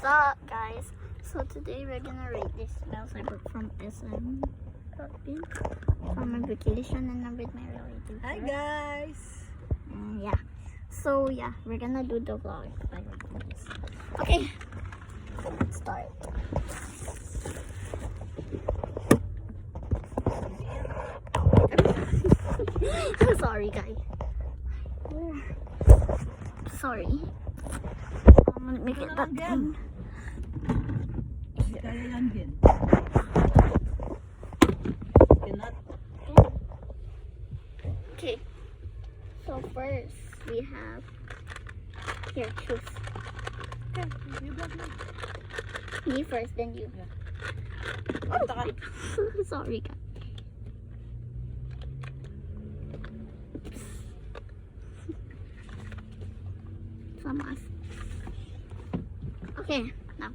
What's up, guys? So today we're gonna rate these smells I bought from SM shopping from my vacation and I'm with my relatives. Hi guys! Yeah. So yeah, we're gonna do the vlog like this. Okay. Let's start. I'm sorry, guys. Sorry. I'm gonna make it that thing. Kaya lang din. Cannot. Okay. So first we have here, choose. Okay, you got me. Me first, then you. Yeah. Oh, sorry, guys. Some us. Okay, now.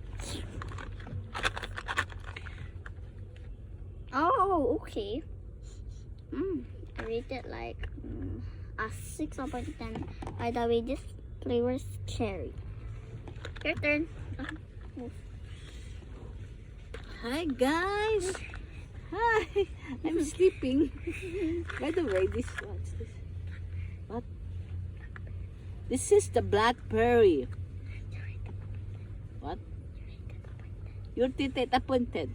Oh, okay. I rate it like a 6 out of 10. By the way, this flavor is cherry. Your turn. Move. Hi guys! Hi! I'm sleeping. By the way, what's this? What? This is the blackberry. What? Your tita appointed.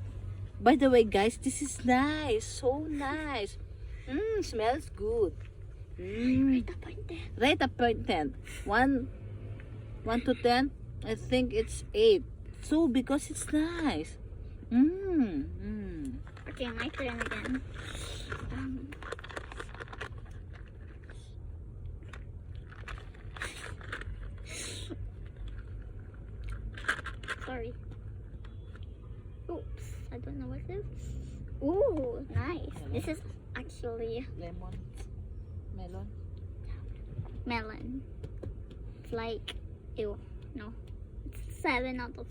By the way, guys, this is nice. So nice. Smells good. Rate appointed. 1 to 10. I think it's 8. So because it's nice. Okay, my turn again. Sorry. Oops, I don't know what this is. Ooh, nice. This is actually Lemon. Melon. melon. It's like, ew, no. It's 7 out of,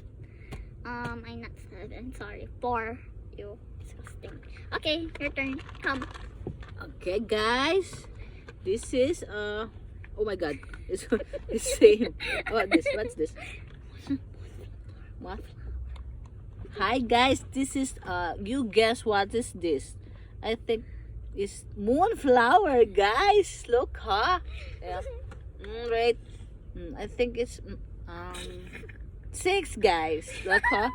I'm not 7, sorry. 4. Ew, disgusting. Okay, your turn. Come. Okay, guys. This is oh my god. It's same. What's this? What? Hi guys, this is you guess what is this? I think it's moonflower, guys. Look, huh? Yeah. Right. I think it's 6, guys. Look, huh?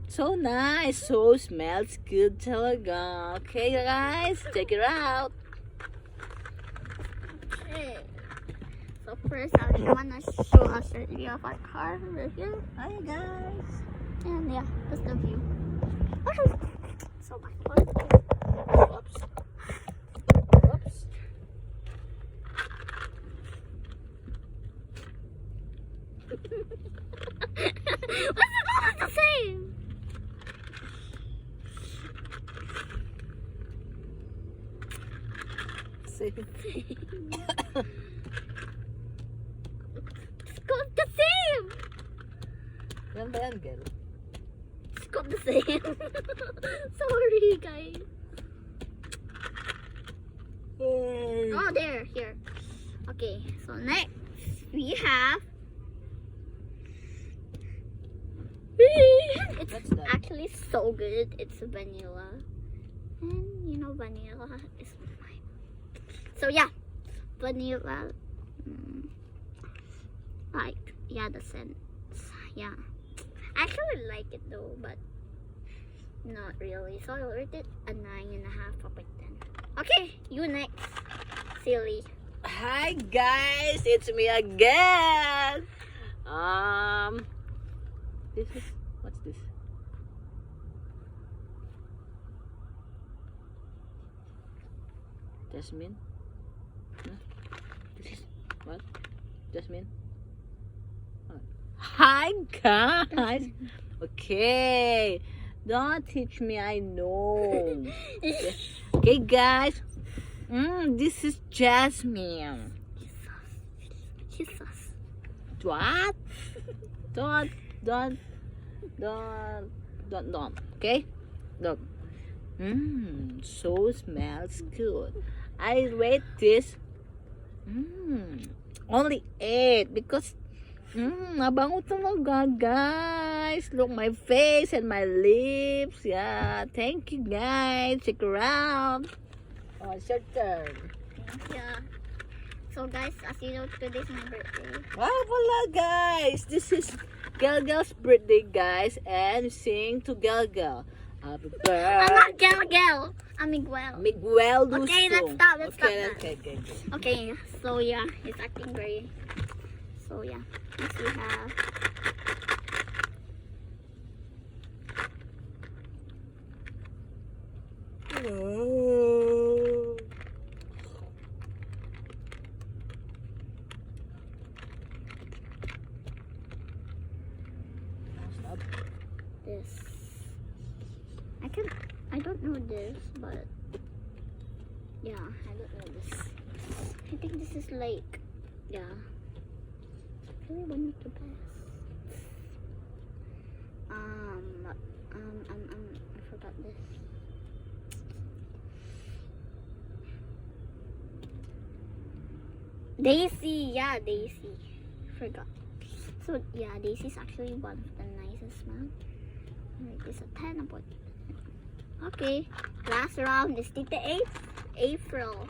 So nice. So smells good talaga. Okay, guys, check it out. Okay. So first, I wanna show us the view of our car right here. Hi guys. And yeah, that's the view. Okay. So my foot. Oops. Oops. What's it all the same? Same. It's got the same. Yan ba yan, girl? It's got the same. Sorry, guys. Oh, there, here. Okay, so next we have. It's What's that? actually so good. It's vanilla, and you know vanilla is my. So yeah, vanilla. Like yeah, the scent. Yeah, I actually like it though, but not really. So I'll rate it a 9.5 out of 10. Okay, you next, silly. Hi guys, it's me again. This is what's this? Jasmine? Huh? This is what? Jasmine? What? Hi guys. Okay, don't teach me. I know. Okay, guys. This is Jasmine. Jesus. What? Don't. Okay? Look. So smells good. I rate this only 8 because Mabango talaga, guys. Look, my face and my lips. Yeah, thank you, guys. Check around. Oh, it's your turn. Yeah. So guys, as you know, today's my birthday. Wala, guys. This is Gelgel's birthday, guys. And sing to Gelgel. Happy I'm not birthday. Gel. I'm Miguel. Miguel Luso. Okay, let's stop. Let's stop that. Okay. Okay, so yeah, it's acting very. So yeah, next we have. Oh. This. I don't know this, but yeah, I don't know this. I think this is like, yeah, really one of the best. I forgot this. Daisy, yeah, Daisy. Forgot. So yeah, Daisy is actually one of the nicest smell. It is a 10 about. Okay, last round is Tita April.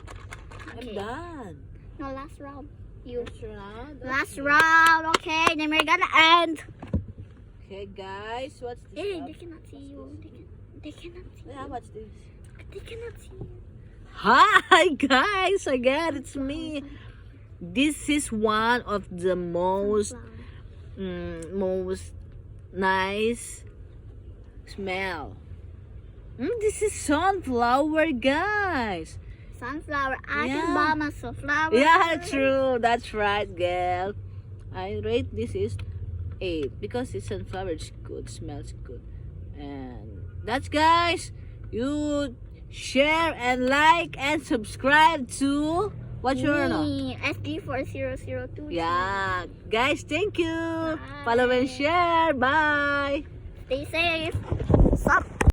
I'm Okay. done. No, last round. You. Last round. Last round. Okay, then we're gonna end. Okay, guys, what's this? Hey, one? they cannot see you. They cannot see Yeah, you. what's this? They cannot see you. Hi, guys. Again, it's me. This is one of the most nice smell. This is sunflower, guys. Sunflower. I Yeah. can buy myself flower. Yeah, true. That's right, girl. I rate this is 8 because it's sunflower. It's good, smells good, and that's, guys. You share and like and subscribe to what's your name? Me, SG4002. Yeah, guys. Thank you. Bye. Follow and share. Bye. Stay safe. Stop.